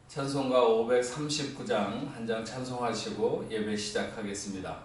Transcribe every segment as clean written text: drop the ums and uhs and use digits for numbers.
찬송가 539장 한 장 찬송하시고 예배 시작하겠습니다.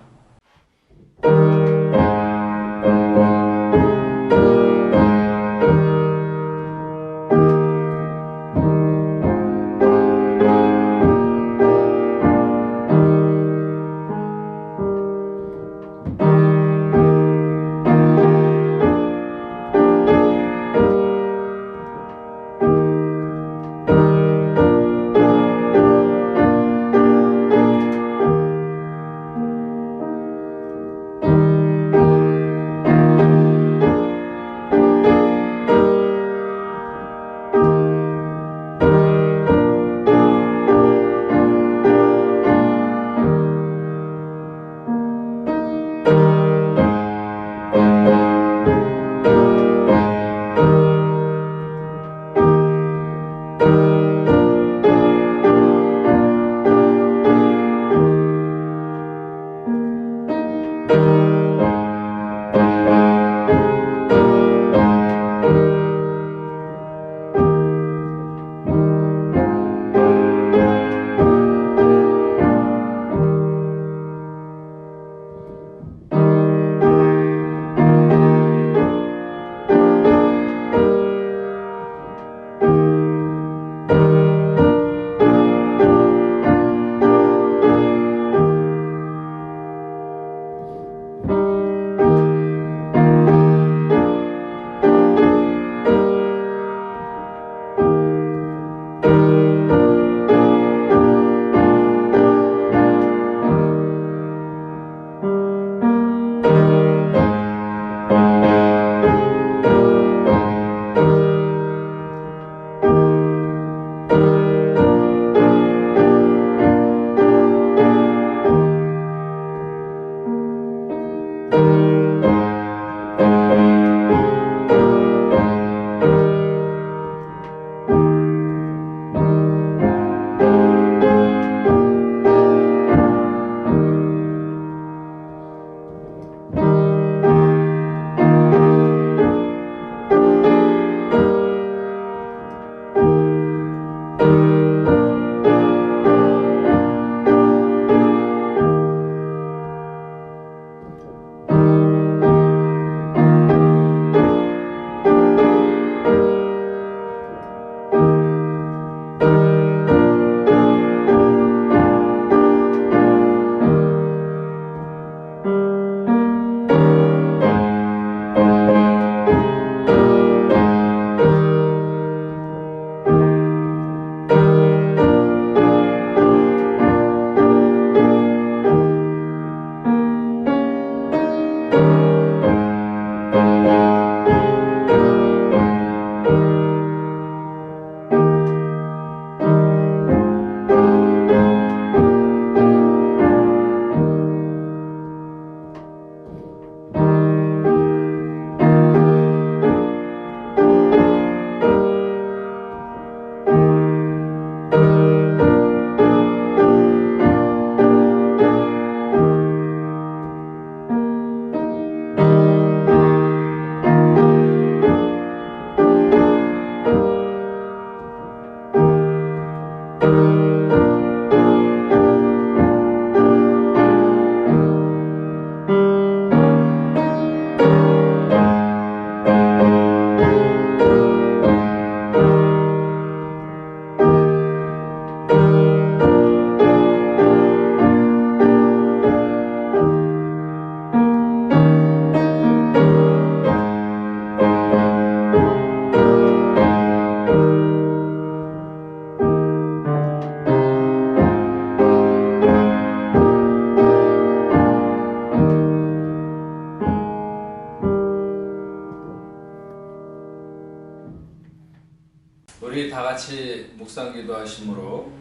우리 다 같이 묵상기도 하심으로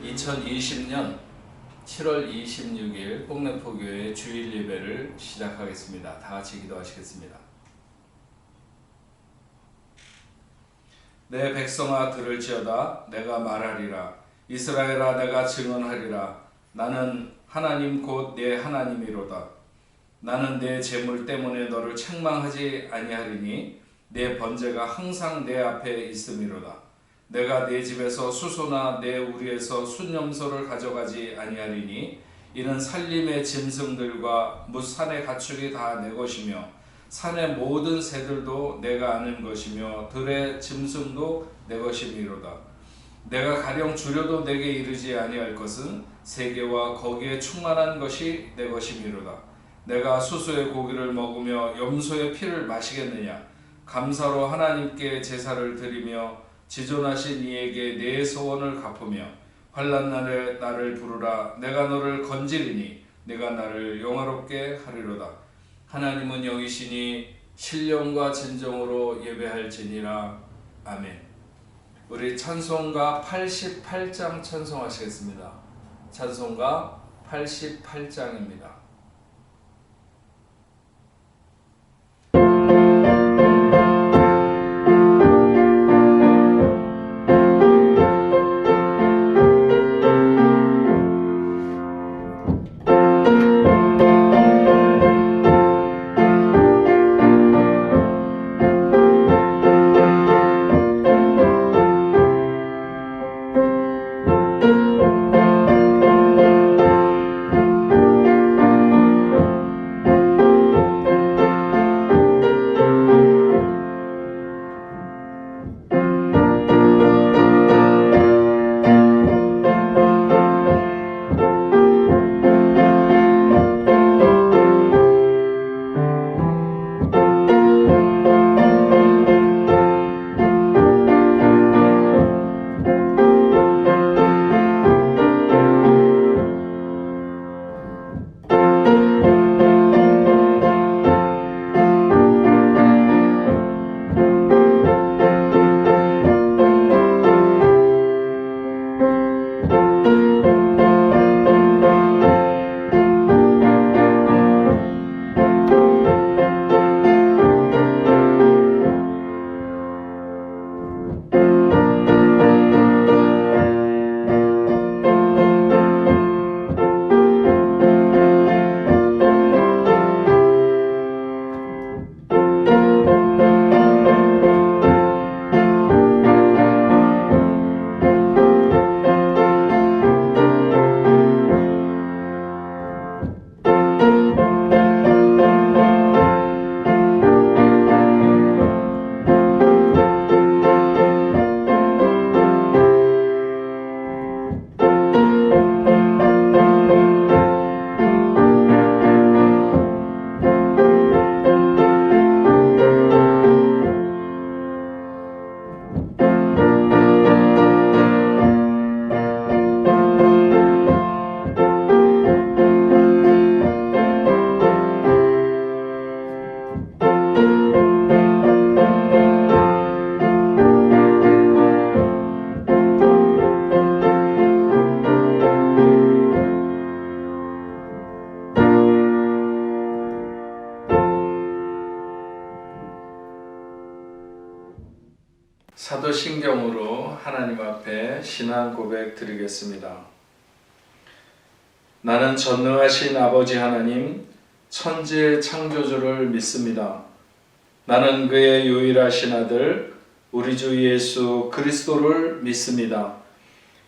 2020년 7월 26일 뽕래포교회 주일 예배를 시작하겠습니다. 다 같이 기도하시겠습니다. 내 백성아 들을지어다. 내가 말하리라. 이스라엘아 내가 증언하리라. 나는 하나님 곧 내 하나님이로다. 나는 내 재물 때문에 너를 책망하지 아니하리니 내 번제가 항상 내 앞에 있음이로다. 내가 내 집에서 수소나 내 우리에서 순염소를 가져가지 아니하리니 이는 살림의 짐승들과 뭇산의 가축이 다 내 것이며 산의 모든 새들도 내가 아는 것이며 들의 짐승도 내 것이미로다. 내가 가령 주려도 내게 이르지 아니할 것은 세계와 거기에 충만한 것이 내 것이미로다. 내가 수소의 고기를 먹으며 염소의 피를 마시겠느냐? 감사로 하나님께 제사를 드리며 지존하신 이에게 내 소원을 갚으며 환난 날에 나를 부르라. 내가 너를 건지리니 내가 나를 영화롭게 하리로다. 하나님은 영이시니 신령과 진정으로 예배할지니라. 아멘. 우리 찬송가 88장 찬송하시겠습니다. 찬송가 88장입니다. 사도신경으로 하나님 앞에 신앙 고백 드리겠습니다. 나는 전능하신 아버지 하나님, 천지의 창조주를 믿습니다. 나는 그의 유일하신 아들, 우리 주 예수 그리스도를 믿습니다.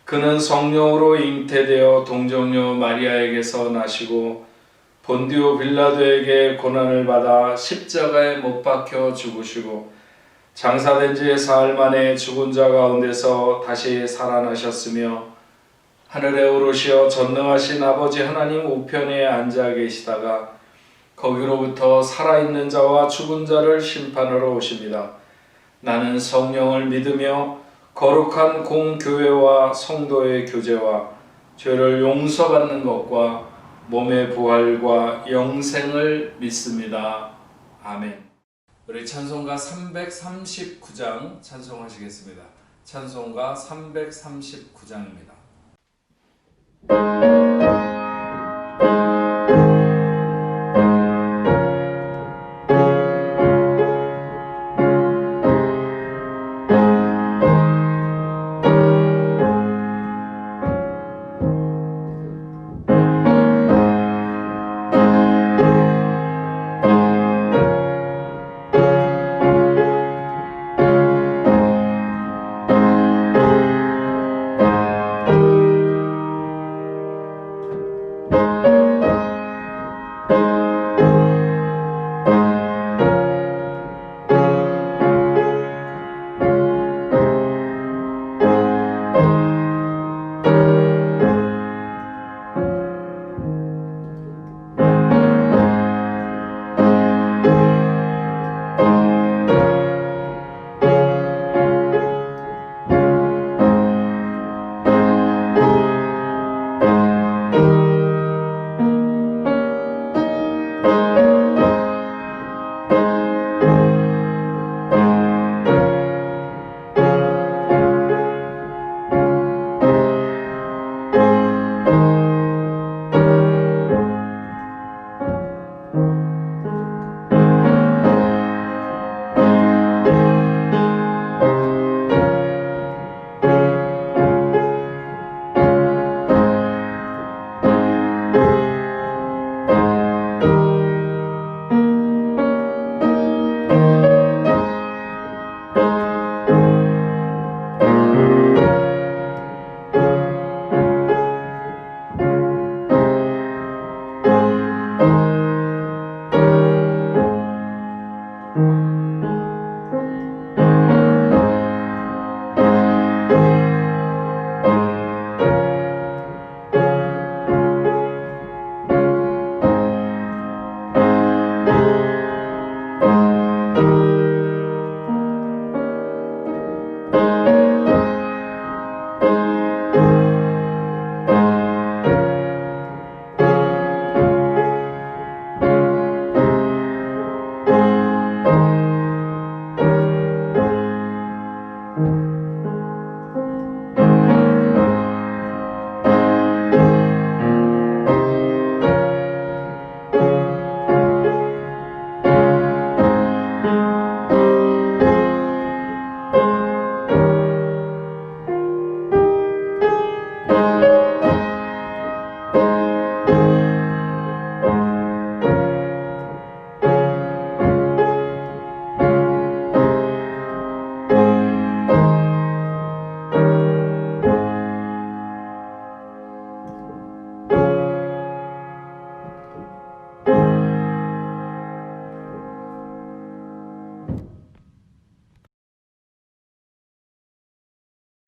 그는 성령으로 잉태되어 동정녀 마리아에게서 나시고 본디오 빌라도에게 고난을 받아 십자가에 못 박혀 죽으시고 장사된 지 사흘 만에 죽은 자 가운데서 다시 살아나셨으며 하늘에 오르시어 전능하신 아버지 하나님 우편에 앉아 계시다가 거기로부터 살아있는 자와 죽은 자를 심판하러 오십니다. 나는 성령을 믿으며 거룩한 공교회와 성도의 교제와 죄를 용서받는 것과 몸의 부활과 영생을 믿습니다. 아멘. 우리 찬송가 339장 찬송하시겠습니다. 찬송가 339장입니다.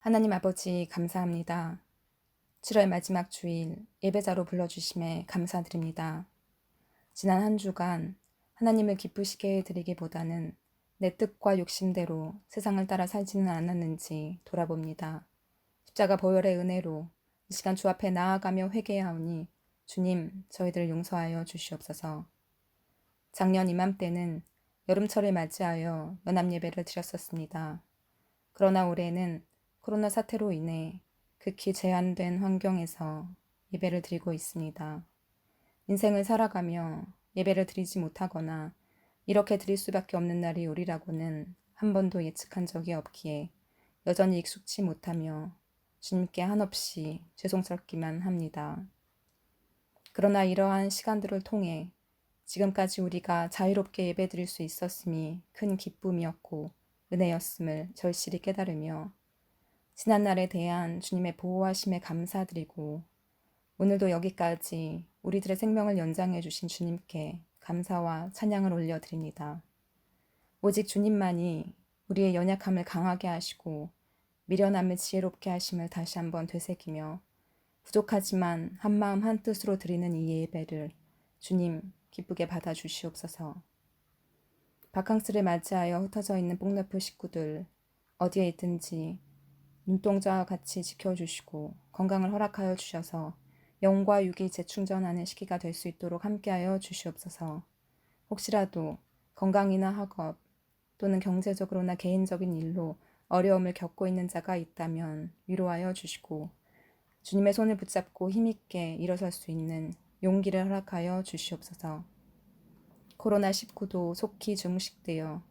하나님 아버지 감사합니다. 7월 마지막 주일 예배자로 불러주심에 감사드립니다. 지난 한 주간 하나님을 기쁘시게 해드리기보다는 내 뜻과 욕심대로 세상을 따라 살지는 않았는지 돌아봅니다. 십자가 보혈의 은혜로 이 시간 주 앞에 나아가며 회개하오니 주님 저희들을 용서하여 주시옵소서. 작년 이맘때는 여름철을 맞이하여 연합예배를 드렸었습니다. 그러나 올해는 코로나 사태로 인해 극히 제한된 환경에서 예배를 드리고 있습니다. 인생을 살아가며 예배를 드리지 못하거나 이렇게 드릴 수밖에 없는 날이 오리라고는 한 번도 예측한 적이 없기에 여전히 익숙치 못하며 주님께 한없이 죄송스럽기만 합니다. 그러나 이러한 시간들을 통해 지금까지 우리가 자유롭게 예배 드릴 수 있었음이 큰 기쁨이었고 은혜였음을 절실히 깨달으며 지난날에 대한 주님의 보호하심에 감사드리고 오늘도 여기까지 우리들의 생명을 연장해 주신 주님께 감사와 찬양을 올려드립니다. 오직 주님만이 우리의 연약함을 강하게 하시고 미련함을 지혜롭게 하심을 다시 한번 되새기며 부족하지만 한마음 한뜻으로 드리는 이 예배를 주님 기쁘게 받아주시옵소서. 바캉스를 맞이하여 흩어져 있는 뽕너프 식구들 어디에 있든지 눈동자와 같이 지켜주시고 건강을 허락하여 주셔서 영과 육이 재충전하는 시기가 될 수 있도록 함께하여 주시옵소서. 혹시라도 건강이나 학업 또는 경제적으로나 개인적인 일로 어려움을 겪고 있는 자가 있다면 위로하여 주시고 주님의 손을 붙잡고 힘있게 일어설 수 있는 용기를 허락하여 주시옵소서. 코로나19도 속히 종식되어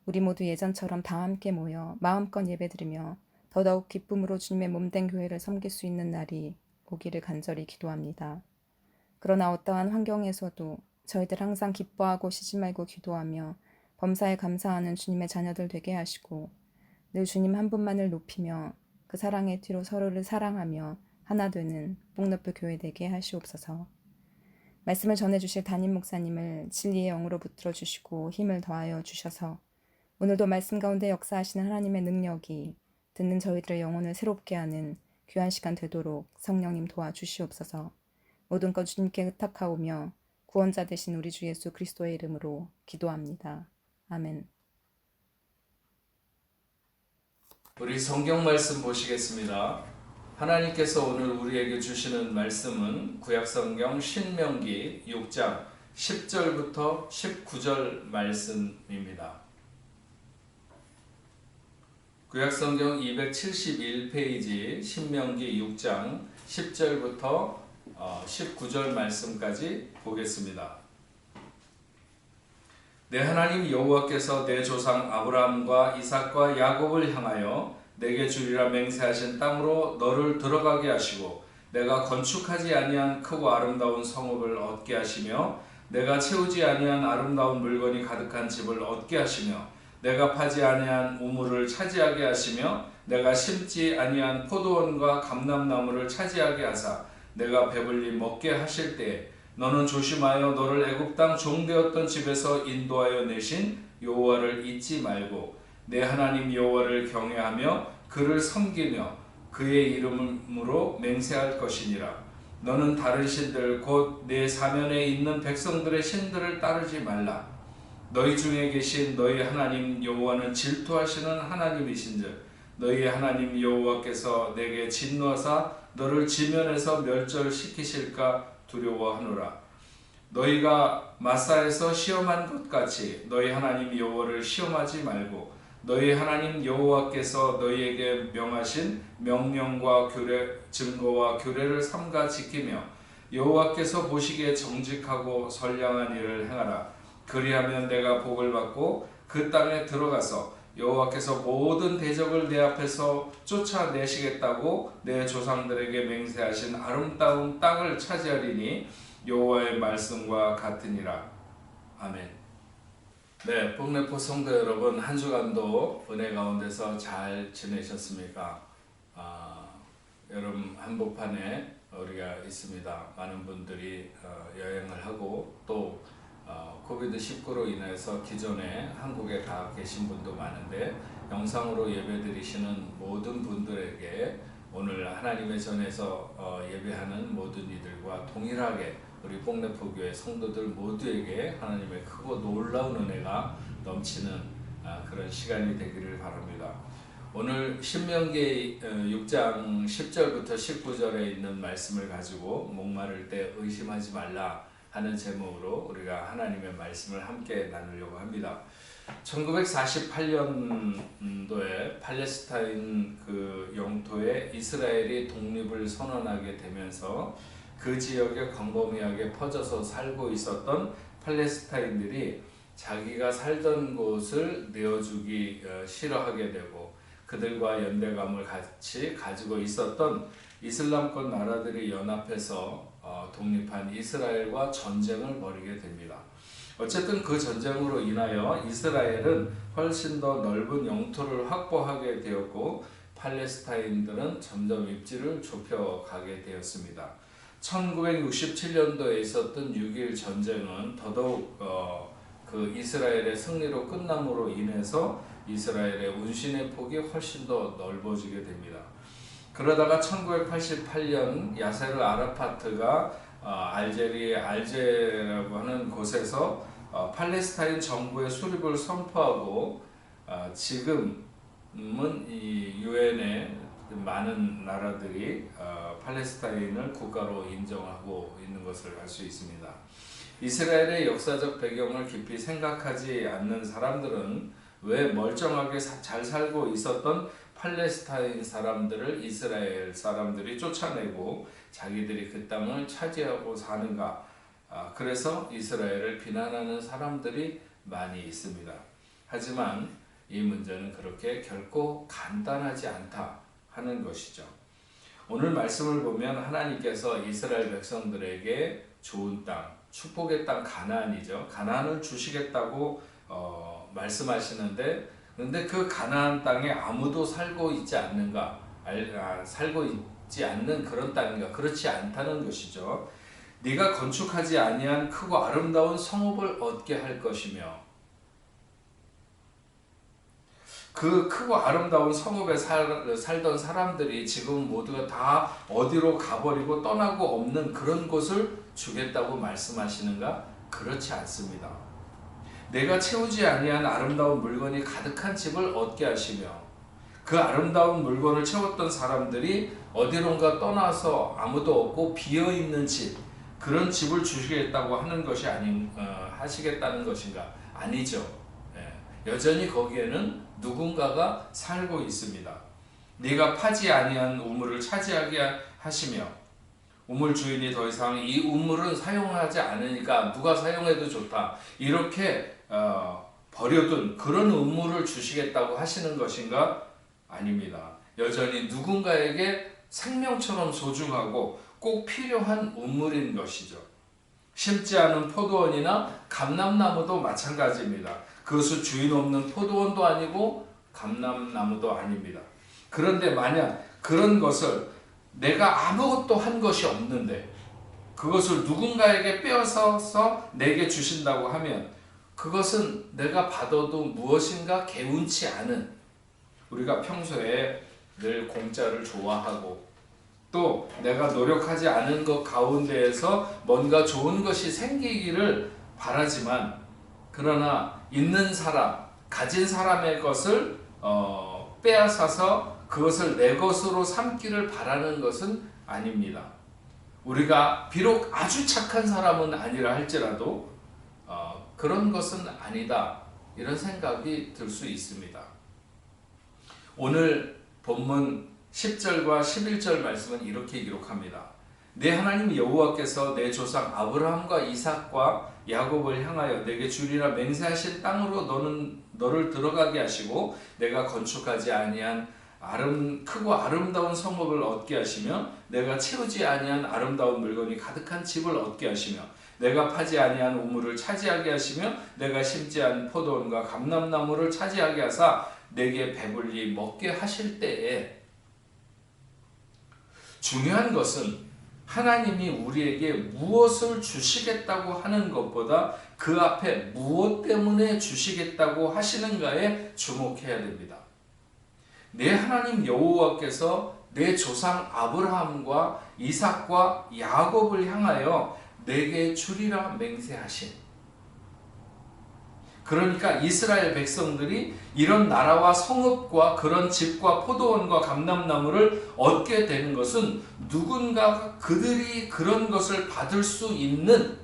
우리 모두 예전처럼 다 함께 모여 마음껏 예배드리며 더더욱 기쁨으로 주님의 몸된 교회를 섬길 수 있는 날이 오기를 간절히 기도합니다. 그러나 어떠한 환경에서도 저희들 항상 기뻐하고 쉬지 말고 기도하며 범사에 감사하는 주님의 자녀들 되게 하시고 늘 주님 한 분만을 높이며 그 사랑의 뒤로 서로를 사랑하며 하나 되는 뽕너프 교회 되게 하시옵소서. 말씀을 전해주실 담임 목사님을 진리의 영으로 붙들어 주시고 힘을 더하여 주셔서 오늘도 말씀 가운데 역사하시는 하나님의 능력이 듣는 저희들의 영혼을 새롭게 하는 귀한 시간 되도록 성령님 도와주시옵소서. 모든 것 주님께 의탁하오며 구원자 되신 우리 주 예수 그리스도의 이름으로 기도합니다. 아멘. 우리 성경 말씀 보시겠습니다. 하나님께서 오늘 우리에게 주시는 말씀은 구약성경 신명기 6장 10절부터 19절 말씀입니다. 구약성경 271페이지 신명기 6장 10절부터 19절 말씀까지 보겠습니다. 내 하나님 여호와께서 내 조상 아브라함과 이삭과 야곱을 향하여 내게 주리라 맹세하신 땅으로 너를 들어가게 하시고 내가 건축하지 아니한 크고 아름다운 성읍을 얻게 하시며 내가 채우지 아니한 아름다운 물건이 가득한 집을 얻게 하시며 내가 파지 아니한 우물을 차지하게 하시며 내가 심지 아니한 포도원과 감람나무를 차지하게 하사 내가 배불리 먹게 하실 때에 너는 조심하여 너를 애굽 땅 종되었던 집에서 인도하여 내신 여호와를 잊지 말고 내 하나님 여호와를 경외하며 그를 섬기며 그의 이름으로 맹세할 것이니라. 너는 다른 신들 곧 내 사면에 있는 백성들의 신들을 따르지 말라. 너희 중에 계신 너희 하나님 여호와는 질투하시는 하나님이신즉 너희 하나님 여호와께서 내게 진노하사 너를 지면에서 멸절시키실까 두려워하노라. 너희가 마사에서 시험한 것 같이 너희 하나님 여호와를 시험하지 말고 너희 하나님 여호와께서 너희에게 명하신 명령과 규례, 증거와 규례를 삼가 지키며 여호와께서 보시기에 정직하고 선량한 일을 행하라. 그리하면 내가 복을 받고 그 땅에 들어가서 여호와께서 모든 대적을 내 앞에서 쫓아내시겠다고 내 조상들에게 맹세하신 아름다운 땅을 차지하리니 여호와의 말씀과 같으니라. 아멘. 네, 뽕네포 성도 여러분, 한 주간도 은혜 가운데서 잘 지내셨습니까? 여름 한복판에 우리가 있습니다. 많은 분들이 여행을 하고 또 코비드19로 인해서 기존에 한국에 가 계신 분도 많은데 영상으로 예배드리시는 모든 분들에게 오늘 하나님의 전에서 예배하는 모든 이들과 동일하게 우리 뽕래포교회 성도들 모두에게 하나님의 크고 놀라운 은혜가 넘치는 그런 시간이 되기를 바랍니다. 오늘 신명기 6장 10절부터 19절에 있는 말씀을 가지고 목마를 때 의심하지 말라 하는 제목으로 우리가 하나님의 말씀을 함께 나누려고 합니다. 1948년도에 팔레스타인 그 영토에 이스라엘이 독립을 선언하게 되면서 그 지역에 광범위하게 퍼져서 살고 있었던 팔레스타인들이 자기가 살던 곳을 내어주기 싫어하게 되고 그들과 연대감을 같이 가지고 있었던 이슬람권 나라들이 연합해서 독립한 이스라엘과 전쟁을 벌이게 됩니다. 어쨌든 그 전쟁으로 인하여 이스라엘은 훨씬 더 넓은 영토를 확보하게 되었고 팔레스타인들은 점점 입지를 좁혀가게 되었습니다. 1967년도에 있었던 6.1 전쟁은 더더욱 그 이스라엘의 승리로 끝남으로 인해서 이스라엘의 운신의 폭이 훨씬 더 넓어지게 됩니다. 그러다가 1988년 야세르 아라파트가 알제라고 하는 곳에서 팔레스타인 정부의 수립을 선포하고 지금은 이 유엔의 많은 나라들이 팔레스타인을 국가로 인정하고 있는 것을 알 수 있습니다. 이스라엘의 역사적 배경을 깊이 생각하지 않는 사람들은 왜 멀쩡하게 잘 살고 있었던 팔레스타인 사람들을 이스라엘 사람들이 쫓아내고 자기들이 그 땅을 차지하고 사는가? 그래서 이스라엘을 비난하는 사람들이 많이 있습니다. 하지만 이 문제는 그렇게 결코 간단하지 않다 하는 것이죠. 오늘 말씀을 보면 하나님께서 이스라엘 백성들에게 좋은 땅, 축복의 땅 가나안이죠. 가나안을 주시겠다고 말씀하시는데 그런데 그 가나안 땅에 아무도 살고 있지 않는가? 살고 있지 않는 그런 땅인가? 그렇지 않다는 것이죠. 네가 건축하지 아니한 크고 아름다운 성읍을 얻게 할 것이며 그 크고 아름다운 성읍에 살던 사람들이 지금 모두가 다 어디로 가버리고 떠나고 없는 그런 곳을 주겠다고 말씀하시는가? 그렇지 않습니다. 내가 채우지 아니한 아름다운 물건이 가득한 집을 얻게 하시며 그 아름다운 물건을 채웠던 사람들이 어디론가 떠나서 아무도 없고 비어있는 집, 그런 집을 주시겠다고 하는 것이 하시겠다는 것인가? 아니죠. 여전히 거기에는 누군가가 살고 있습니다. 네가 파지 아니한 우물을 차지하게 하시며 우물 주인이 더 이상 이 우물은 사용하지 않으니까 누가 사용해도 좋다 이렇게 버려둔 그런 우물을 주시겠다고 하시는 것인가? 아닙니다. 여전히 누군가에게 생명처럼 소중하고 꼭 필요한 우물인 것이죠. 심지 않은 포도원이나 감람나무도 마찬가지입니다. 그것은 주인 없는 포도원도 아니고 감람나무도 아닙니다. 그런데 만약 그런 것을 내가 아무것도 한 것이 없는데 그것을 누군가에게 빼앗아서 내게 주신다고 하면 그것은 내가 받아도 무엇인가 개운치 않은, 우리가 평소에 늘 공짜를 좋아하고 또 내가 노력하지 않은 것 가운데에서 뭔가 좋은 것이 생기기를 바라지만 그러나 있는 사람, 가진 사람의 것을 빼앗아서 그것을 내 것으로 삼기를 바라는 것은 아닙니다. 우리가 비록 아주 착한 사람은 아니라 할지라도 그런 것은 아니다 이런 생각이 들 수 있습니다. 오늘 본문 10절과 11절 말씀은 이렇게 기록합니다. 내 하나님 여호와께서 내 조상 아브라함과 이삭과 야곱을 향하여 내게 주리라 맹세하신 땅으로 너를 들어가게 하시고 내가 건축하지 아니한 크고 아름다운 성읍을 얻게 하시며 내가 채우지 아니한 아름다운 물건이 가득한 집을 얻게 하시며 내가 파지 아니한 우물을 차지하게 하시며 내가 심지 않은 포도원과 감람나무를 차지하게 하사 내게 배불리 먹게 하실 때에, 중요한 것은 하나님이 우리에게 무엇을 주시겠다고 하는 것보다 그 앞에 무엇 때문에 주시겠다고 하시는가에 주목해야 됩니다. 내 하나님 여호와께서 내 조상 아브라함과 이삭과 야곱을 향하여 내게 주리라 맹세하신. 그러니까 이스라엘 백성들이 이런 나라와 성읍과 그런 집과 포도원과 감람나무를 얻게 되는 것은 누군가 그들이 그런 것을 받을 수 있는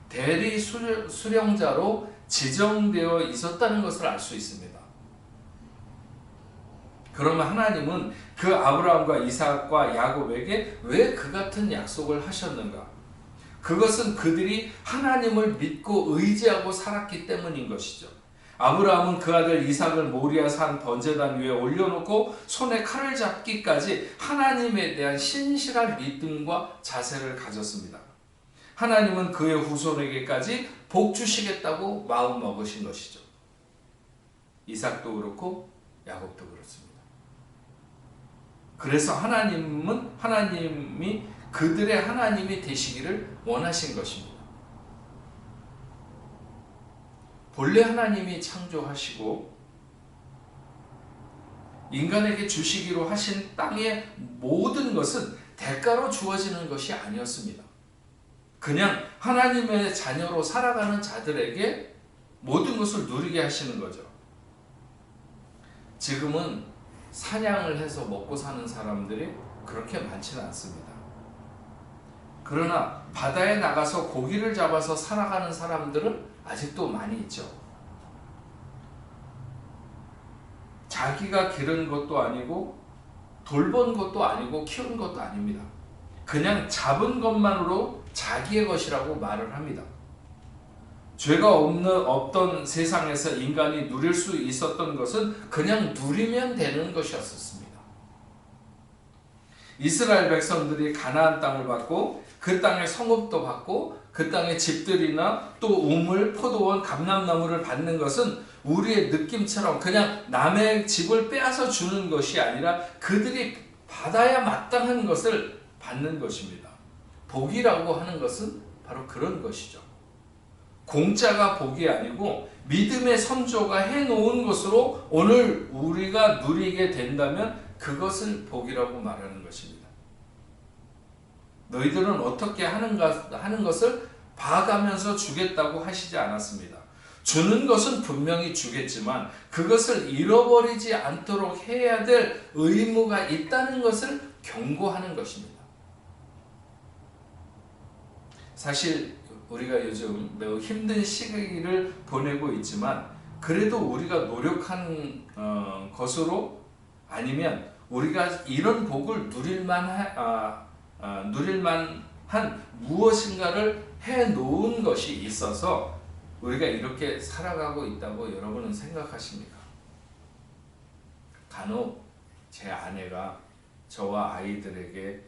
대리 수령자로 지정되어 있었다는 것을 알 수 있습니다. 그러면 하나님은 그 아브라함과 이삭과 야곱에게 왜 그 같은 약속을 하셨는가? 그것은 그들이 하나님을 믿고 의지하고 살았기 때문인 것이죠. 아브라함은 그 아들 이삭을 모리아 산 번제단 위에 올려놓고 손에 칼을 잡기까지 하나님에 대한 신실한 믿음과 자세를 가졌습니다. 하나님은 그의 후손에게까지 복 주시겠다고 마음 먹으신 것이죠. 이삭도 그렇고 야곱도 그렇습니다. 그래서 하나님이 그들의 하나님이 되시기를 원하신 것입니다. 본래 하나님이 창조하시고 인간에게 주시기로 하신 땅의 모든 것은 대가로 주어지는 것이 아니었습니다. 그냥 하나님의 자녀로 살아가는 자들에게 모든 것을 누리게 하시는 거죠. 지금은 사냥을 해서 먹고 사는 사람들이 그렇게 많지는 않습니다. 그러나 바다에 나가서 고기를 잡아서 살아가는 사람들은 아직도 많이 있죠. 자기가 기른 것도 아니고 돌본 것도 아니고 키운 것도 아닙니다. 그냥 잡은 것만으로 자기의 것이라고 말을 합니다. 죄가 없던 세상에서 인간이 누릴 수 있었던 것은 그냥 누리면 되는 것이었습니다. 이스라엘 백성들이 가나안 땅을 받고 그 땅의 성읍도 받고 그 땅의 집들이나 또 우물, 포도원, 감람나무를 받는 것은 우리의 느낌처럼 그냥 남의 집을 빼앗아 주는 것이 아니라 그들이 받아야 마땅한 것을 받는 것입니다. 복이라고 하는 것은 바로 그런 것이죠. 공짜가 복이 아니고 믿음의 선조가 해놓은 것으로 오늘 우리가 누리게 된다면 그것을 복이라고 말하는 것입니다. 너희들은 어떻게 하는 것을 봐가면서 주겠다고 하시지 않았습니다. 주는 것은 분명히 주겠지만 그것을 잃어버리지 않도록 해야 될 의무가 있다는 것을 경고하는 것입니다. 사실 우리가 요즘 매우 힘든 시기를 보내고 있지만 그래도 우리가 노력한 것으로 아니면 우리가 이런 복을 누릴 만한 무엇인가를 해놓은 것이 있어서 우리가 이렇게 살아가고 있다고 여러분은 생각하십니까? 간혹 제 아내가 저와 아이들에게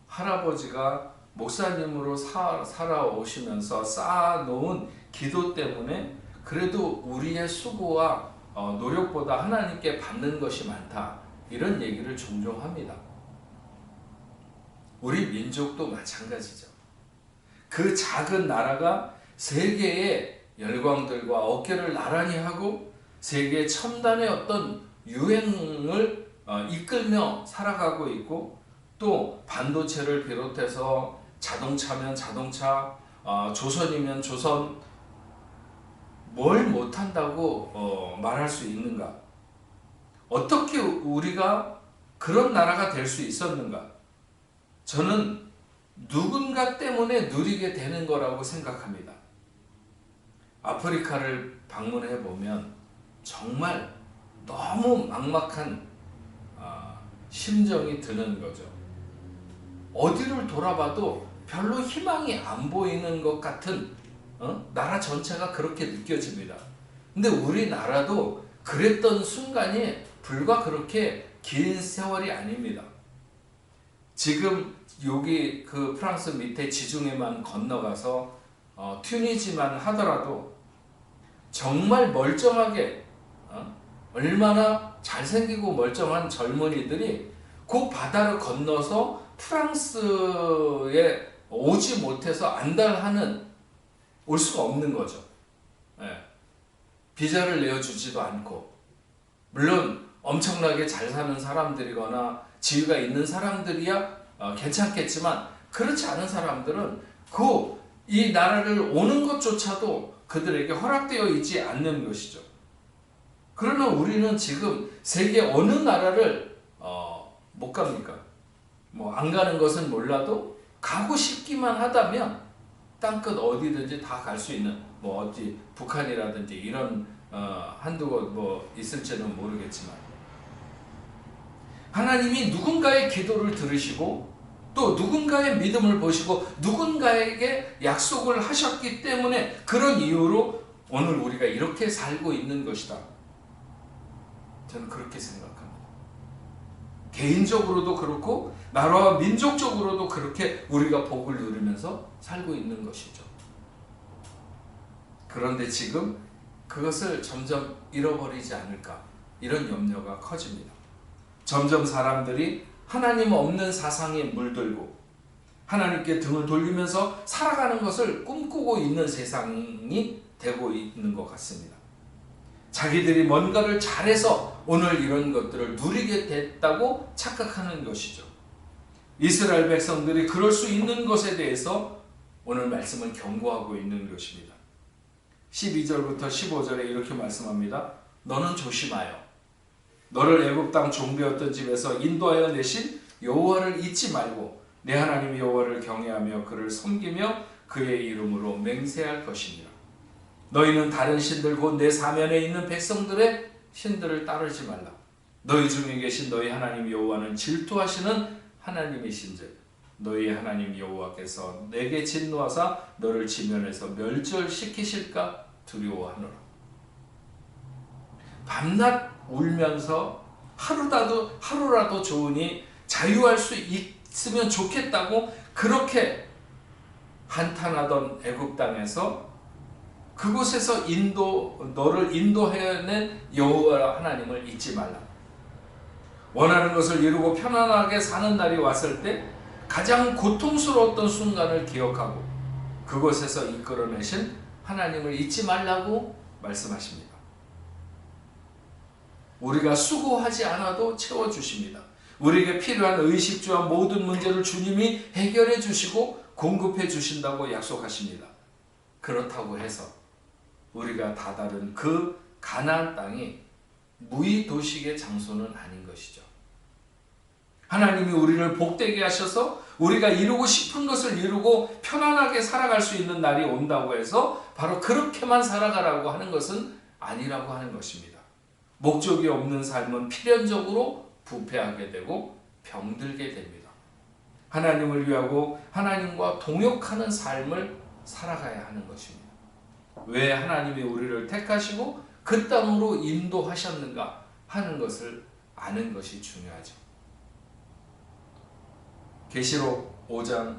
할아버지가 목사님으로 살아오시면서 쌓아놓은 기도 때문에 그래도 우리의 수고와 노력보다 하나님께 받는 것이 많다, 이런 얘기를 종종 합니다. 우리 민족도 마찬가지죠. 그 작은 나라가 세계의 열광들과 어깨를 나란히 하고 세계 첨단의 어떤 유행을 이끌며 살아가고 있고, 또 반도체를 비롯해서 자동차면 자동차, 조선이면 조선, 뭘 못한다고 말할 수 있는가? 어떻게 우리가 그런 나라가 될 수 있었는가? 저는 누군가 때문에 누리게 되는 거라고 생각합니다. 아프리카를 방문해 보면 정말 너무 막막한 심정이 드는 거죠. 어디를 돌아봐도 별로 희망이 안 보이는 것 같은 나라 전체가 그렇게 느껴집니다. 근데 우리나라도 그랬던 순간이 불과 그렇게 긴 세월이 아닙니다. 지금 여기 그 프랑스 밑에 지중해만 건너가서 튜니지만 하더라도 정말 멀쩡하게 얼마나 잘생기고 멀쩡한 젊은이들이 그 바다를 건너서 프랑스에 오지 못해서 안달하는, 올 수가 없는 거죠. 비자를 내어주지도 않고, 물론 엄청나게 잘 사는 사람들이거나 지위가 있는 사람들이야 괜찮겠지만 그렇지 않은 사람들은 이 나라를 오는 것조차도 그들에게 허락되어 있지 않는 것이죠. 그러나 우리는 지금 세계 어느 나라를 못 갑니까? 뭐 안 가는 것은 몰라도 가고 싶기만 하다면 땅끝 어디든지 다 갈 수 있는 뭐 어디 북한이라든지 이런 한두 곳 뭐 있을지는 모르겠지만 하나님이 누군가의 기도를 들으시고 또 누군가의 믿음을 보시고 누군가에게 약속을 하셨기 때문에 그런 이유로 오늘 우리가 이렇게 살고 있는 것이다. 저는 그렇게 생각합니다. 개인적으로도 그렇고 나라와 민족적으로도 그렇게 우리가 복을 누리면서 살고 있는 것이죠. 그런데 지금 그것을 점점 잃어버리지 않을까 이런 염려가 커집니다. 점점 사람들이 하나님 없는 사상에 물들고 하나님께 등을 돌리면서 살아가는 것을 꿈꾸고 있는 세상이 되고 있는 것 같습니다. 자기들이 뭔가를 잘해서 오늘 이런 것들을 누리게 됐다고 착각하는 것이죠. 이스라엘 백성들이 그럴 수 있는 것에 대해서 오늘 말씀은 경고하고 있는 것입니다. 12절부터 15절에 이렇게 말씀합니다. 너는 조심하여 너를 애굽 땅 종되었던 집에서 인도하여 내신 여호와를 잊지 말고 내 하나님 여호와를 경외하며 그를 섬기며 그의 이름으로 맹세할 것이니라. 너희는 다른 신들 곧 내 사면에 있는 백성들의 신들을 따르지 말라. 너희 중에 계신 너희 하나님 여호와는 질투하시는 하나님이신즉 너희 하나님 여호와께서 내게 진노하사 너를 지면에서 멸절시키실까 두려워하노라. 밤낮 울면서 하루라도 좋으니 자유할 수 있으면 좋겠다고 그렇게 한탄하던 애굽 땅에서 그곳에서 너를 인도해낸 여호와 하나님을 잊지 말라. 원하는 것을 이루고 편안하게 사는 날이 왔을 때 가장 고통스러웠던 순간을 기억하고 그곳에서 이끌어내신 하나님을 잊지 말라고 말씀하십니다. 우리가 수고하지 않아도 채워주십니다. 우리에게 필요한 의식주와 모든 문제를 주님이 해결해 주시고 공급해 주신다고 약속하십니다. 그렇다고 해서 우리가 다다른 그 가나안 땅이 무의도식의 장소는 아닌 것이죠. 하나님이 우리를 복되게 하셔서 우리가 이루고 싶은 것을 이루고 편안하게 살아갈 수 있는 날이 온다고 해서 바로 그렇게만 살아가라고 하는 것은 아니라고 하는 것입니다. 목적이 없는 삶은 필연적으로 부패하게 되고 병들게 됩니다. 하나님을 위하고 하나님과 동역하는 삶을 살아가야 하는 것입니다. 왜 하나님이 우리를 택하시고 그 땅으로 인도하셨는가 하는 것을 아는 것이 중요하죠. 계시록 5장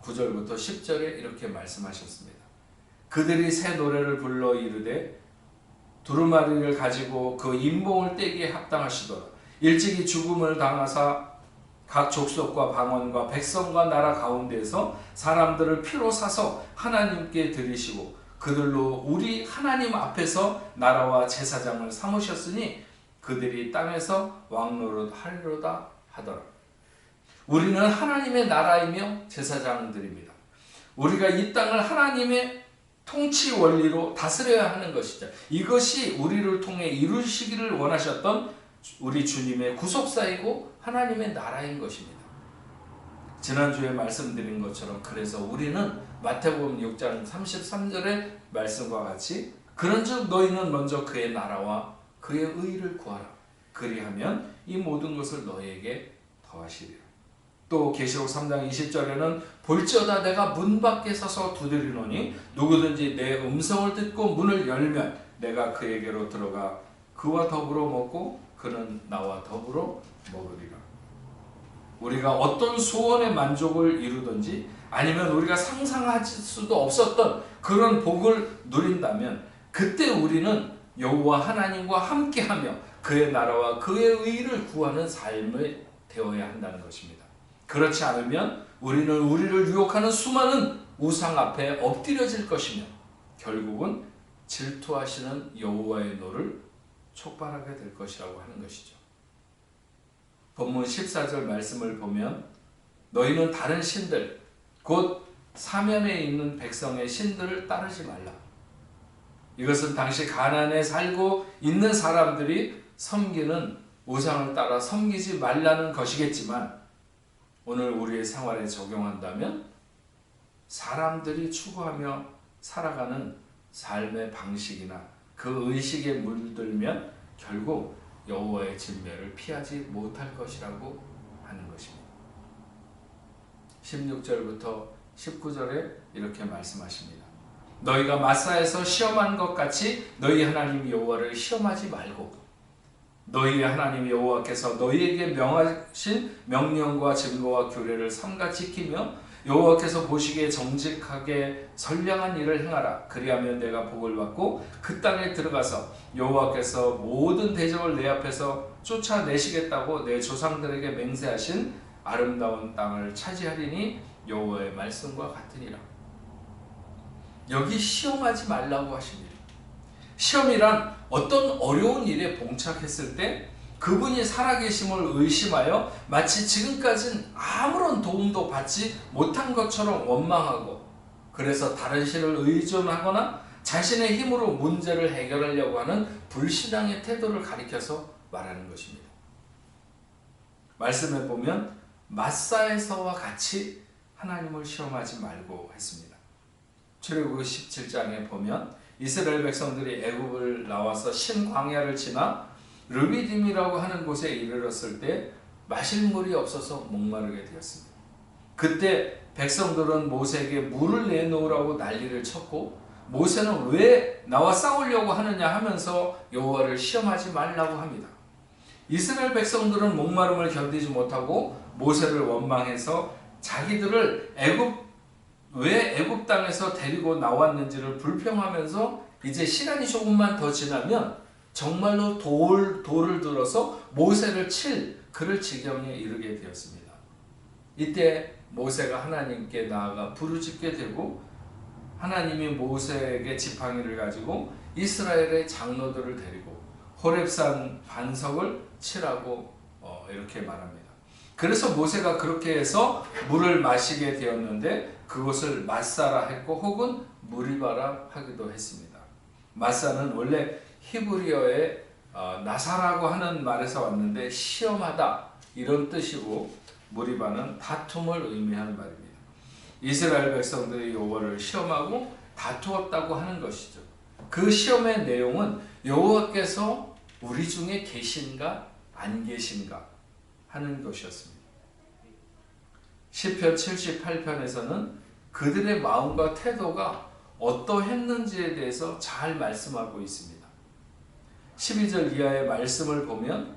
9절부터 10절에 이렇게 말씀하셨습니다. 그들이 새 노래를 불러 이르되 두루마리를 가지고 그 인봉을 떼기에 합당하시도다. 일찍이 죽음을 당하사 각 족속과 방언과 백성과 나라 가운데에서 사람들을 피로 사서 하나님께 드리시고 그들로 우리 하나님 앞에서 나라와 제사장을 삼으셨으니 그들이 땅에서 왕노릇 하리로다 하더라. 우리는 하나님의 나라이며 제사장들입니다. 우리가 이 땅을 하나님의 통치 원리로 다스려야 하는 것이죠. 이것이 우리를 통해 이루시기를 원하셨던 우리 주님의 구속사이고 하나님의 나라인 것입니다. 지난주에 말씀드린 것처럼 그래서 우리는 마태복음 6장 33절의 말씀과 같이 그런즉 너희는 먼저 그의 나라와 그의 의를 구하라. 그리하면 이 모든 것을 너희에게 더하시리라. 또 계시록 3장 20절에는 볼지어다 내가 문 밖에 서서 두드리노니 누구든지 내 음성을 듣고 문을 열면 내가 그에게로 들어가 그와 더불어 먹고 그는 나와 더불어 먹으리라. 우리가 어떤 소원의 만족을 이루든지 아니면 우리가 상상할 수도 없었던 그런 복을 누린다면 그때 우리는 여호와 하나님과 함께하며 그의 나라와 그의 의를 구하는 삶이 되어야 한다는 것입니다. 그렇지 않으면 우리는 우리를 유혹하는 수많은 우상 앞에 엎드려질 것이며 결국은 질투하시는 여호와의 노를 촉발하게 될 것이라고 하는 것이죠. 본문 14절 말씀을 보면 너희는 다른 신들 곧 사면에 있는 백성의 신들을 따르지 말라. 이것은 당시 가나안에 살고 있는 사람들이 섬기는 우상을 따라 섬기지 말라는 것이겠지만 오늘 우리의 생활에 적용한다면 사람들이 추구하며 살아가는 삶의 방식이나 그 의식에 물들면 결국 여호와의 진멸을 피하지 못할 것이라고 하는 것입니다. 16절부터 19절에 이렇게 말씀하십니다. 너희가 마사에서 시험한 것 같이 너희 하나님 여호와를 시험하지 말고 너희의 하나님 여호와께서 너희에게 명하신 명령과 증거와 규례를 삼가 지키며 여호와께서 보시기에 정직하게 선량한 일을 행하라. 그리하면 내가 복을 받고 그 땅에 들어가서 여호와께서 모든 대적을 내 앞에서 쫓아내시겠다고 내 조상들에게 맹세하신 아름다운 땅을 차지하리니 여호와의 말씀과 같으니라. 여기 시험하지 말라고 하십니다. 시험이란 어떤 어려운 일에 봉착했을 때 그분이 살아계심을 의심하여 마치 지금까지는 아무런 도움도 받지 못한 것처럼 원망하고 그래서 다른 신을 의존하거나 자신의 힘으로 문제를 해결하려고 하는 불신앙의 태도를 가리켜서 말하는 것입니다. 말씀에 보면 마사에서와 같이 하나님을 시험하지 말고 했습니다. 출애굽기 17장에 보면 이스라엘 백성들이 애굽을 나와서 신광야를 지나 르비딤이라고 하는 곳에 이르렀을 때 마실 물이 없어서 목마르게 되었습니다. 그때 백성들은 모세에게 물을 내놓으라고 난리를 쳤고 모세는 왜 나와 싸우려고 하느냐 하면서 여호와를 시험하지 말라고 합니다. 이스라엘 백성들은 목마름을 견디지 못하고 모세를 원망해서 자기들을 왜 애굽 땅에서 데리고 나왔는지를 불평하면서 이제 시간이 조금만 더 지나면 정말로 돌을 들어서 모세를 칠 그럴 지경에 이르게 되었습니다. 이때 모세가 하나님께 나아가 부르짖게 되고 하나님이 모세에게 지팡이를 가지고 이스라엘의 장로들을 데리고 호렙산 반석을 치라고 이렇게 말합니다. 그래서 모세가 그렇게 해서 물을 마시게 되었는데 그것을 마사라 했고 혹은 무리바라 하기도 했습니다. 마사는 원래 히브리어의 나사라고 하는 말에서 왔는데 시험하다 이런 뜻이고 무리바는 다툼을 의미하는 말입니다. 이스라엘 백성들이 여호와를 시험하고 다투었다고 하는 것이죠. 그 시험의 내용은 여호와께서 우리 중에 계신가 안 계신가 하는 것이었습니다. 시편 78편에서는 그들의 마음과 태도가 어떠했는지에 대해서 잘 말씀하고 있습니다. 12절 이하의 말씀을 보면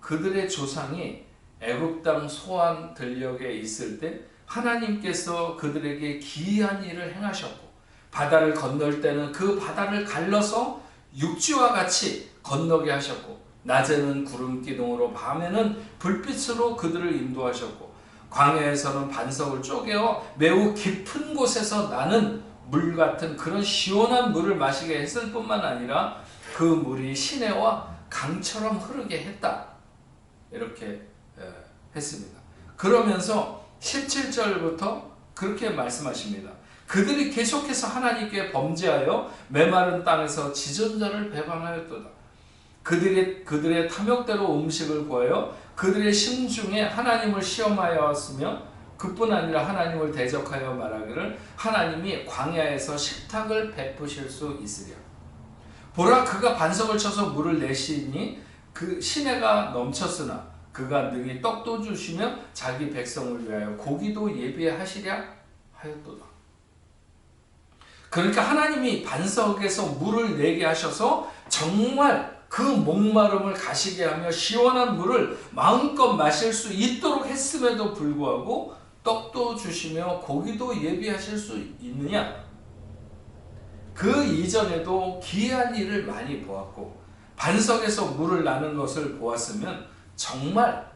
그들의 조상이 애굽 땅 소안 들녘에 있을 때 하나님께서 그들에게 기이한 일을 행하셨고 바다를 건널 때는 그 바다를 갈라서 육지와 같이 건너게 하셨고 낮에는 구름 기둥으로 밤에는 불빛으로 그들을 인도하셨고 광야에서는 반석을 쪼개어 매우 깊은 곳에서 나는 물 같은 그런 시원한 물을 마시게 했을 뿐만 아니라 그 물이 시내와 강처럼 흐르게 했다. 이렇게 했습니다. 그러면서 17절부터 그렇게 말씀하십니다. 그들이 계속해서 하나님께 범죄하여 메마른 땅에서 지존자를 배반하였도다. 그들의 탐욕대로 음식을 구하여 그들의 심중에 하나님을 시험하였으며 그뿐 아니라 하나님을 대적하여 말하기를 하나님이 광야에서 식탁을 베푸실 수 있으랴. 보라 그가 반석을 쳐서 물을 내시니 그 시내가 넘쳤으나 그가 능히 떡도 주시며 자기 백성을 위하여 고기도 예비하시랴 하였도다. 그러니까 하나님이 반석에서 물을 내게 하셔서 정말 그 목마름을 가시게 하며 시원한 물을 마음껏 마실 수 있도록 했음에도 불구하고 떡도 주시며 고기도 예비하실 수 있느냐? 그 이전에도 기이한 일을 많이 보았고 반석에서 물을 나는 것을 보았으면 정말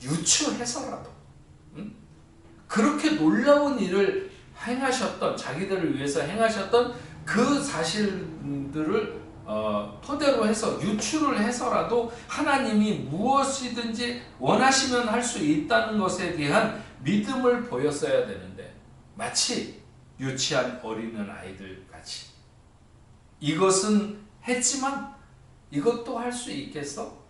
유추해서라도 그렇게 놀라운 일을 행하셨던 자기들을 위해서 행하셨던 그 사실들을 토대로 해서 유추를 해서라도 하나님이 무엇이든지 원하시면 할 수 있다는 것에 대한 믿음을 보였어야 되는데 마치 유치한 어린은 아이들 같이 이것은 했지만 이것도 할 수 있겠어?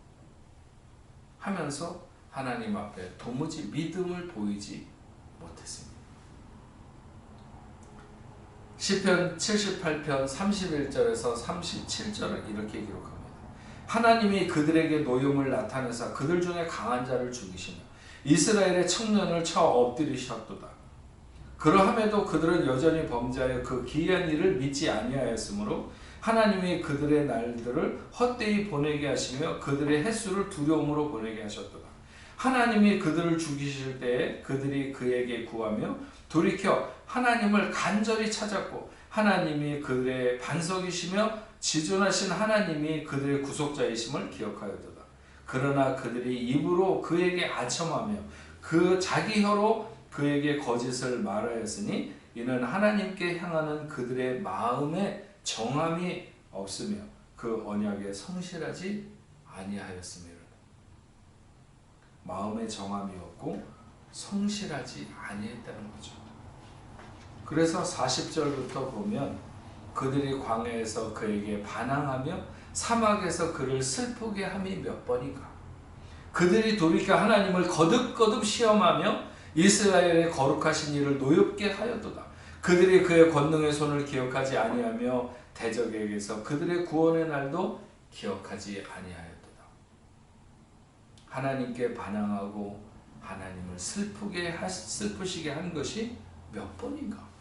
하면서 하나님 앞에 도무지 믿음을 보이지 못했습니다. 시편 78편 31절에서 37절을 이렇게 기록합니다. 하나님이 그들에게 노염을 나타내사 그들 중에 강한 자를 죽이시며 이스라엘의 청년을 쳐 엎드리셨도다. 그러함에도 그들은 여전히 범죄하여 그 기이한 일을 믿지 아니하였으므로 하나님이 그들의 날들을 헛되이 보내게 하시며 그들의 횟수를 두려움으로 보내게 하셨도다. 하나님이 그들을 죽이실 때에 그들이 그에게 구하며 돌이켜 하나님을 간절히 찾았고 하나님이 그들의 반석이시며 지존하신 하나님이 그들의 구속자이심을 기억하였도다. 그러나 그들이 입으로 그에게 아첨하며 그 자기 혀로 그에게 거짓을 말하였으니 이는 하나님께 향하는 그들의 마음에 정함이 없으며 그 언약에 성실하지 아니하였음이로다. 마음에 정함이 없고 성실하지 아니했다는 거죠. 그래서 40절부터 보면 그들이 광야에서 그에게 반항하며 사막에서 그를 슬프게 함이 몇 번인가. 그들이 돌이켜 하나님을 거듭거듭 시험하며 이스라엘의 거룩하신 이를 노엽게 하였도다. 그들이 그의 권능의 손을 기억하지 아니하며 대적에게서 그들의 구원의 날도 기억하지 아니하였도다. 하나님께 반항하고 하나님을 슬프시게 한 것이 몇 번인가?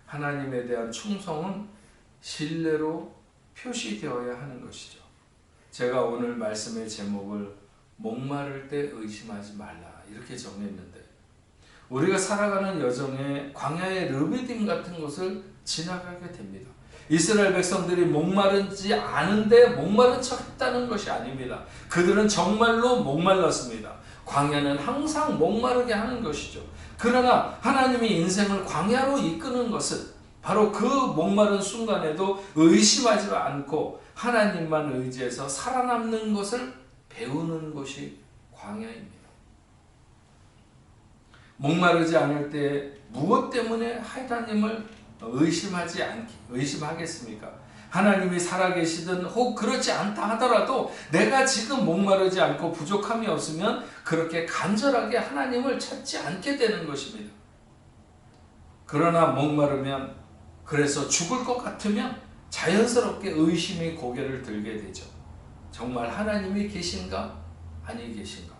하나님에 대한 충성은 신뢰로 표시되어야 하는 것이죠. 제가 오늘 말씀의 제목을 목마를 때 의심하지 말라 이렇게 정했는데 우리가 살아가는 여정에 광야의 르비딤 같은 곳을 지나가게 됩니다. 이스라엘 백성들이 목마르지 않은데 목마른 척 했다는 것이 아닙니다. 그들은 정말로 목말랐습니다. 광야는 항상 목마르게 하는 것이죠. 그러나 하나님이 인생을 광야로 이끄는 것은 바로 그 목마른 순간에도 의심하지 않고 하나님만 의지해서 살아남는 것을 배우는 것이 광야입니다. 목마르지 않을 때 무엇 때문에 하나님을 의심하겠습니까? 하나님이 살아계시든 혹 그렇지 않다 하더라도 내가 지금 목마르지 않고 부족함이 없으면 그렇게 간절하게 하나님을 찾지 않게 되는 것입니다. 그러나 목마르면 그래서 죽을 것 같으면 자연스럽게 의심이 고개를 들게 되죠. 정말 하나님이 계신가? 아니 계신가?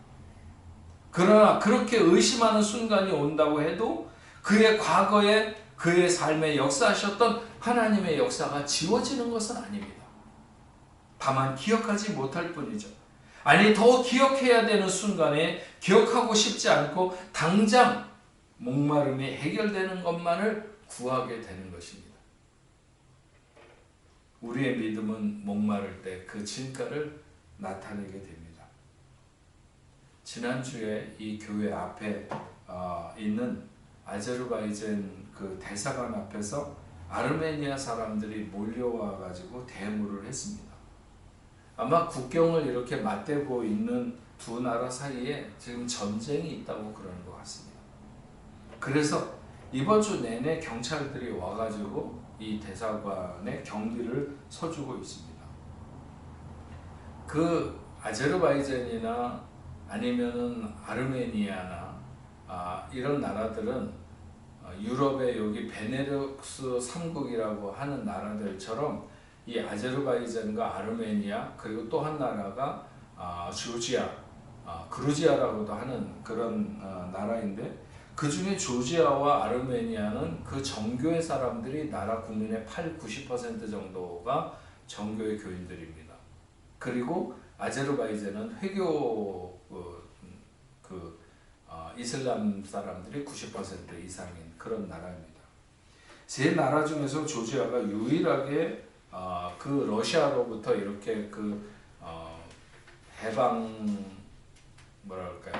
그러나 그렇게 의심하는 순간이 온다고 해도 그의 과거에 그의 삶에 역사하셨던 하나님의 역사가 지워지는 것은 아닙니다. 다만 기억하지 못할 뿐이죠. 아니 더 기억해야 되는 순간에 기억하고 싶지 않고 당장 목마름이 해결되는 것만을 구하게 되는 것입니다. 우리의 믿음은 목마를 때 그 진가를 나타내게 됩니다. 지난주에 이 교회 앞에 있는 아제르바이잔 그 대사관 앞에서 아르메니아 사람들이 몰려와 가지고 대무를 했습니다. 아마 국경을 이렇게 맞대고 있는 두 나라 사이에 지금 전쟁이 있다고 그러는 것 같습니다. 그래서 이번 주 내내 경찰들이 와가지고 이 대사관에 경비를 서주고 있습니다. 그 아제르바이잔이나 아니면은 아르메니아나 이런 나라들은 유럽의 여기 베네룩스 3국이라고 하는 나라들처럼 이 아제르바이잔과 아르메니아 그리고 또 한 나라가 조지아, 그루지아라고도 하는 그런 나라인데 그 중에 조지아와 아르메니아는 그 정교회 사람들이 나라 국민의 90% 정도가 정교회 교인들입니다. 그리고 아제르바이잔은 회교 이슬람 사람들이 90% 이상인 그런 나라입니다. 세 나라 중에서 조지아가 유일하게 그 러시아로부터 이렇게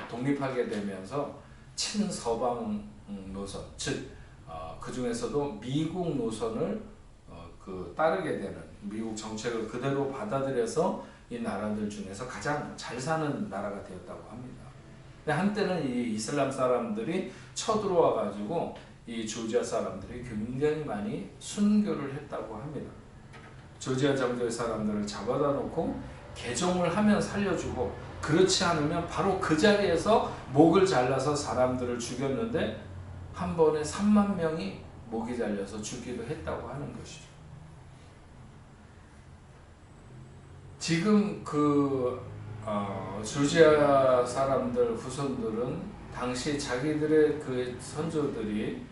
독립하게 되면서 친서방 노선, 즉 그 중에서도 미국 노선을 따르게 되는, 미국 정책을 그대로 받아들여서 이 나라들 중에서 가장 잘 사는 나라가 되었다고 합니다. 근데 한때는 이 이슬람 사람들이 쳐들어와 가지고 이 조지아 사람들이 굉장히 많이 순교를 했다고 합니다. 조지아 정도의 사람들을 잡아다 놓고 개종을 하면 살려주고, 그렇지 않으면 바로 그 자리에서 목을 잘라서 사람들을 죽였는데 한 번에 3만 명이 목이 잘려서 죽기도 했다고 하는 것이죠. 지금 조지아 사람들 후손들은 당시 자기들의 그 선조들이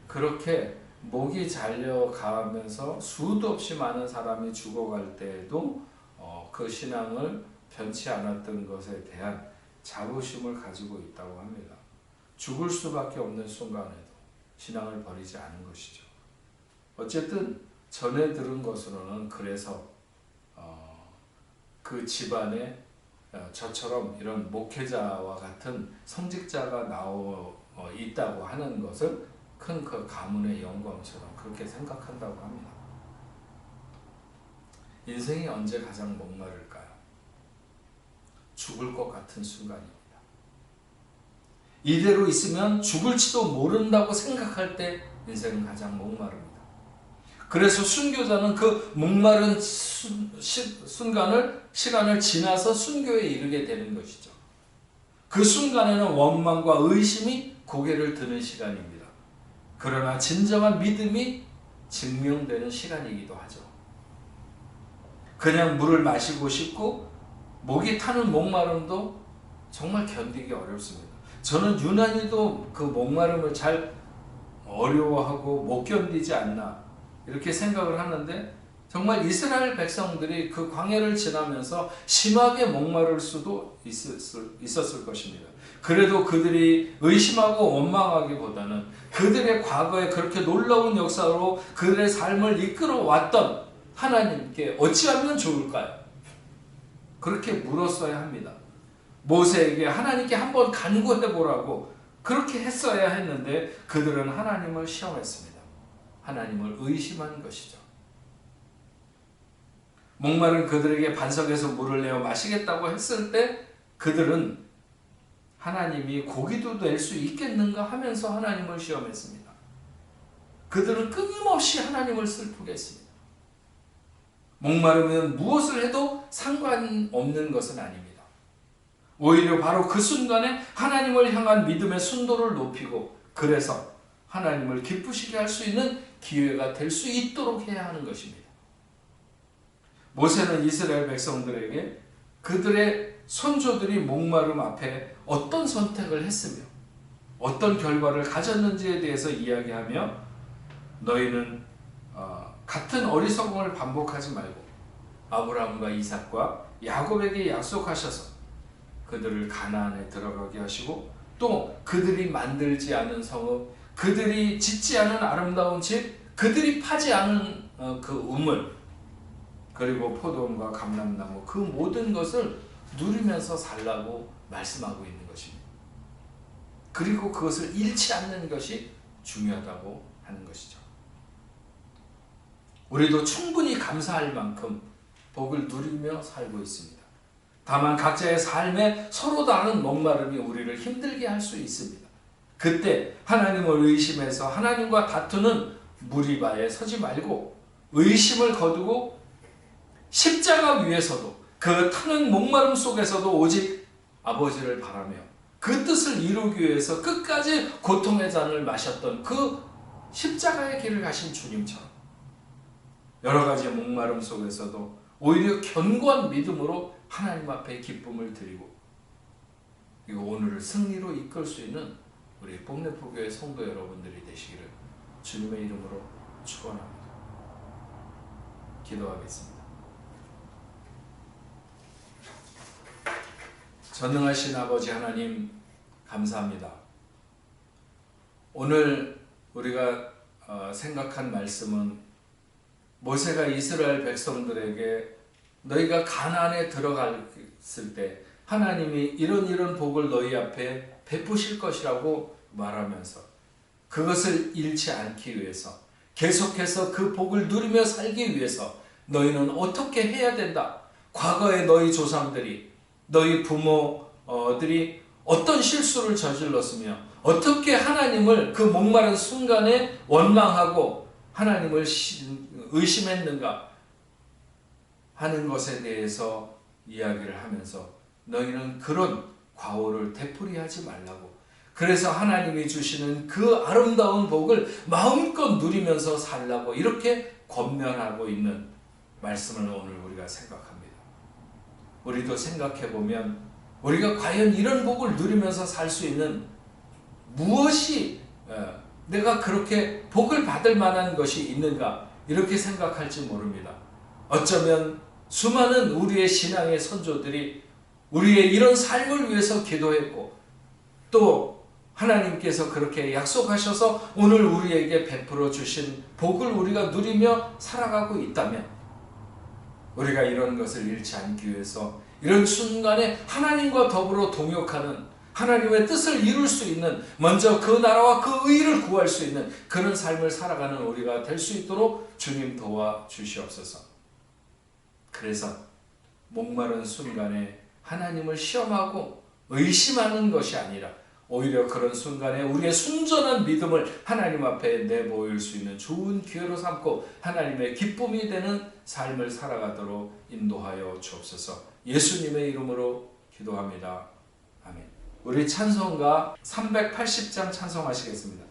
그렇게 목이 잘려가면서 수도 없이 많은 사람이 죽어갈 때에도 그 신앙을 변치 않았던 것에 대한 자부심을 가지고 있다고 합니다. 죽을 수밖에 없는 순간에도 신앙을 버리지 않은 것이죠. 어쨌든 전해 들은 것으로는 그래서 그 집안에 저처럼 이런 목회자와 같은 성직자가 있다고 하는 것을 큰 그 가문의 영광처럼 그렇게 생각한다고 합니다. 인생이 언제 가장 목마를까요? 죽을 것 같은 순간입니다. 이대로 있으면 죽을지도 모른다고 생각할 때 인생은 가장 목마릅니다. 그래서 순교자는 그 목마른 시간을 지나서 순교에 이르게 되는 것이죠. 그 순간에는 원망과 의심이 고개를 드는 시간입니다. 그러나 진정한 믿음이 증명되는 시간이기도 하죠. 그냥 물을 마시고 싶고 목이 타는 목마름도 정말 견디기 어렵습니다. 저는 유난히도 그 목마름을 잘 어려워하고 못 견디지 않나 이렇게 생각을 하는데, 정말 이스라엘 백성들이 그 광야를 지나면서 심하게 목마를 수도 있었을 것입니다. 그래도 그들이 의심하고 원망하기보다는 그들의 과거에 그렇게 놀라운 역사로 그들의 삶을 이끌어왔던 하나님께 어찌하면 좋을까요? 그렇게 물었어야 합니다. 모세에게 하나님께 한번 간구해보라고 그렇게 했어야 했는데 그들은 하나님을 시험했습니다. 하나님을 의심한 것이죠. 목마른 그들에게 반석에서 물을 내어 마시겠다고 했을 때 그들은 하나님이 고기도 낼 수 있겠는가 하면서 하나님을 시험했습니다. 그들은 끊임없이 하나님을 슬프게 했습니다. 목마르면 무엇을 해도 상관없는 것은 아닙니다. 오히려 바로 그 순간에 하나님을 향한 믿음의 순도를 높이고, 그래서 하나님을 기쁘시게 할 수 있는 기회가 될 수 있도록 해야 하는 것입니다. 모세는 이스라엘 백성들에게 그들의 선조들이 목마름 앞에 어떤 선택을 했으며 어떤 결과를 가졌는지에 대해서 이야기하며, 너희는 같은 어리석음을 반복하지 말고 아브라함과 이삭과 야곱에게 약속하셔서 그들을 가나안에 들어가게 하시고, 또 그들이 만들지 않은 성읍, 그들이 짓지 않은 아름다운 집, 그들이 파지 않은 그 우물, 그리고 포도원과 감람나무, 그 모든 것을 누리면서 살라고 말씀하고 있는 것입니다. 그리고 그것을 잃지 않는 것이 중요하다고 하는 것이죠. 우리도 충분히 감사할 만큼 복을 누리며 살고 있습니다. 다만 각자의 삶에 서로 다른 목마름이 우리를 힘들게 할 수 있습니다. 그때 하나님을 의심해서 하나님과 다투는 무리바에 서지 말고 의심을 거두고 십자가 위에서도 그 타는 목마름 속에서도 오직 아버지를 바라며 그 뜻을 이루기 위해서 끝까지 고통의 잔을 마셨던 그 십자가의 길을 가신 주님처럼 여러 가지 목마름 속에서도 오히려 견고한 믿음으로 하나님 앞에 기쁨을 드리고, 이거 오늘을 승리로 이끌 수 있는 우리 뽕네포교회 성도 여러분들이 되시기를 주님의 이름으로 축원합니다. 기도하겠습니다. 전능하신 아버지 하나님, 감사합니다. 오늘 우리가 생각한 말씀은 모세가 이스라엘 백성들에게 너희가 가나안에 들어갔을 때 하나님이 이런 복을 너희 앞에 베푸실 것이라고 말하면서 그것을 잃지 않기 위해서 계속해서 그 복을 누리며 살기 위해서 너희는 어떻게 해야 된다. 과거에 너희 조상들이, 너희 부모들이 어떤 실수를 저질렀으며 어떻게 하나님을 그 목마른 순간에 원망하고 하나님을 의심했는가 하는 것에 대해서 이야기를 하면서 너희는 그런 과오를 되풀이하지 말라고. 그래서 하나님이 주시는 그 아름다운 복을 마음껏 누리면서 살라고 이렇게 권면하고 있는 말씀을 오늘 우리가 생각합니다. 우리도 생각해 보면 우리가 과연 이런 복을 누리면서 살 수 있는 무엇이 내가 그렇게 복을 받을 만한 것이 있는가 이렇게 생각할지 모릅니다. 어쩌면 수많은 우리의 신앙의 선조들이 우리의 이런 삶을 위해서 기도했고 또 하나님께서 그렇게 약속하셔서 오늘 우리에게 베풀어 주신 복을 우리가 누리며 살아가고 있다면 우리가 이런 것을 잃지 않기 위해서 이런 순간에 하나님과 더불어 동역하는 하나님의 뜻을 이룰 수 있는 먼저 그 나라와 그 의를 구할 수 있는 그런 삶을 살아가는 우리가 될 수 있도록 주님 도와주시옵소서. 그래서 목마른 순간에 하나님을 시험하고 의심하는 것이 아니라 오히려 그런 순간에 우리의 순전한 믿음을 하나님 앞에 내보일 수 있는 좋은 기회로 삼고 하나님의 기쁨이 되는 삶을 살아가도록 인도하여 주옵소서. 예수님의 이름으로 기도합니다. 아멘. 우리 찬송가 380장 찬송하시겠습니다.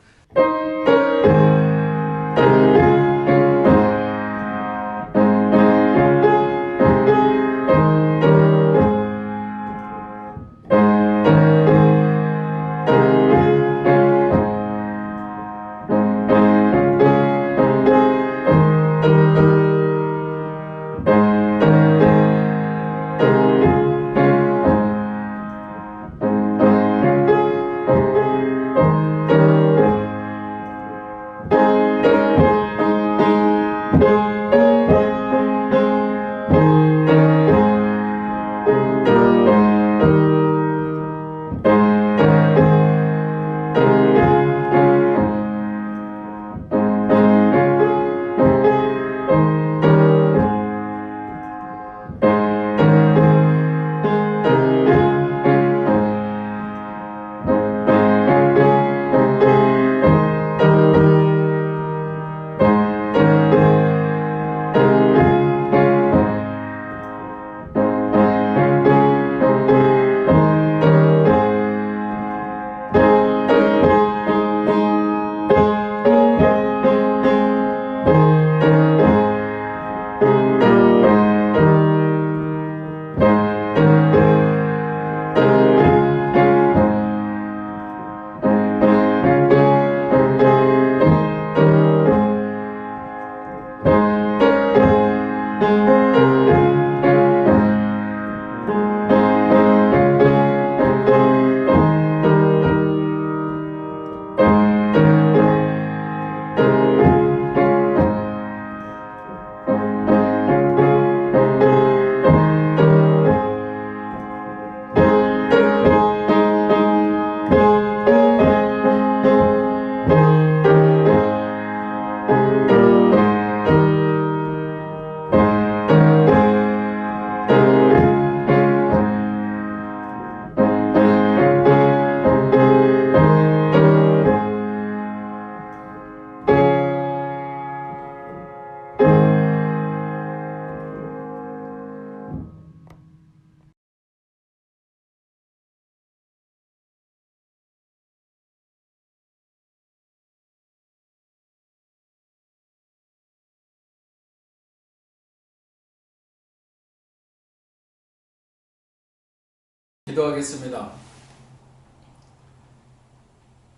기도하겠습니다.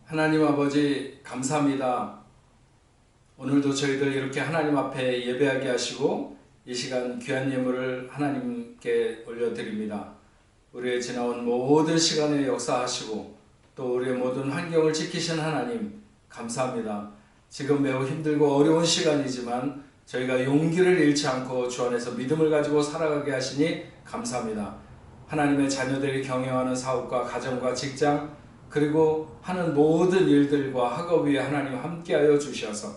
하나님 아버지 감사합니다. 오늘도 저희들 이렇게 하나님 앞에 예배하게 하시고 이 시간 귀한 예물을 하나님께 올려드립니다. 우리의 지나온 모든 시간에 역사하시고 또 우리의 모든 환경을 지키신 하나님 감사합니다. 지금 매우 힘들고 어려운 시간이지만 저희가 용기를 잃지 않고 주 안에서 믿음을 가지고 살아가게 하시니 감사합니다. 하나님의 자녀들이 경영하는 사업과 가정과 직장 그리고 하는 모든 일들과 학업 위에 하나님 함께하여 주셔서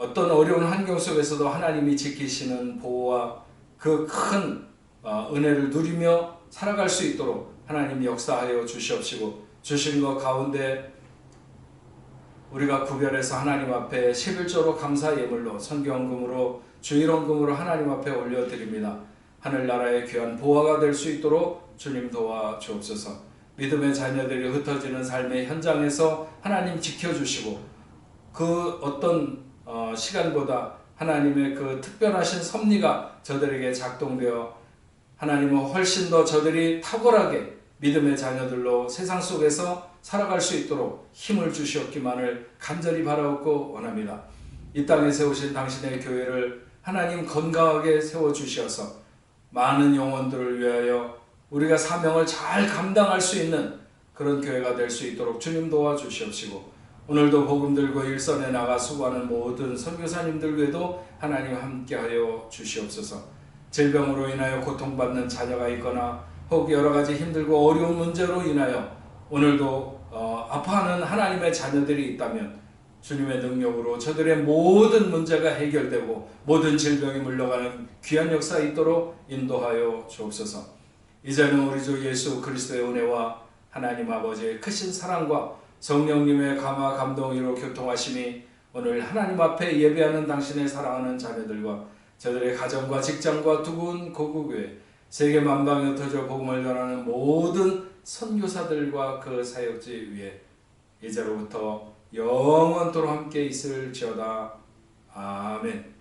어떤 어려운 환경 속에서도 하나님이 지키시는 보호와 그 큰 은혜를 누리며 살아갈 수 있도록 하나님이 역사하여 주시옵시고, 주신 것 가운데 우리가 구별해서 하나님 앞에 11조로 감사 예물로 선경금으로 주일원금으로 하나님 앞에 올려드립니다. 하늘나라의 귀한 보화가 될 수 있도록 주님 도와 주옵소서. 믿음의 자녀들이 흩어지는 삶의 현장에서 하나님 지켜주시고, 그 어떤 시간보다 하나님의 그 특별하신 섭리가 저들에게 작동되어 하나님은 훨씬 더 저들이 탁월하게 믿음의 자녀들로 세상 속에서 살아갈 수 있도록 힘을 주시옵기만을 간절히 바라옵고 원합니다. 이 땅에 세우신 당신의 교회를 하나님 건강하게 세워주셔서 많은 영혼들을 위하여 우리가 사명을 잘 감당할 수 있는 그런 교회가 될 수 있도록 주님 도와주시옵시고, 오늘도 복음 들고 일선에 나가 수고하는 모든 선교사님들 외에도 하나님 함께하여 주시옵소서. 질병으로 인하여 고통받는 자녀가 있거나 혹 여러 가지 힘들고 어려운 문제로 인하여 오늘도 아파하는 하나님의 자녀들이 있다면 주님의 능력으로 저들의 모든 문제가 해결되고 모든 질병이 물러가는 귀한 역사 있도록 인도하여 주옵소서. 이제는 우리 주 예수 그리스도의 은혜와 하나님 아버지의 크신 사랑과 성령님의 감화 감동으로 교통하심이 오늘 하나님 앞에 예배하는 당신의 사랑하는 자녀들과 저들의 가정과 직장과 두군 고국교회 세계 만방에 흩어져 복음을 전하는 모든 선교사들과 그 사역지 위에 이제로부터 영원토록 함께 있을지어다. 아멘.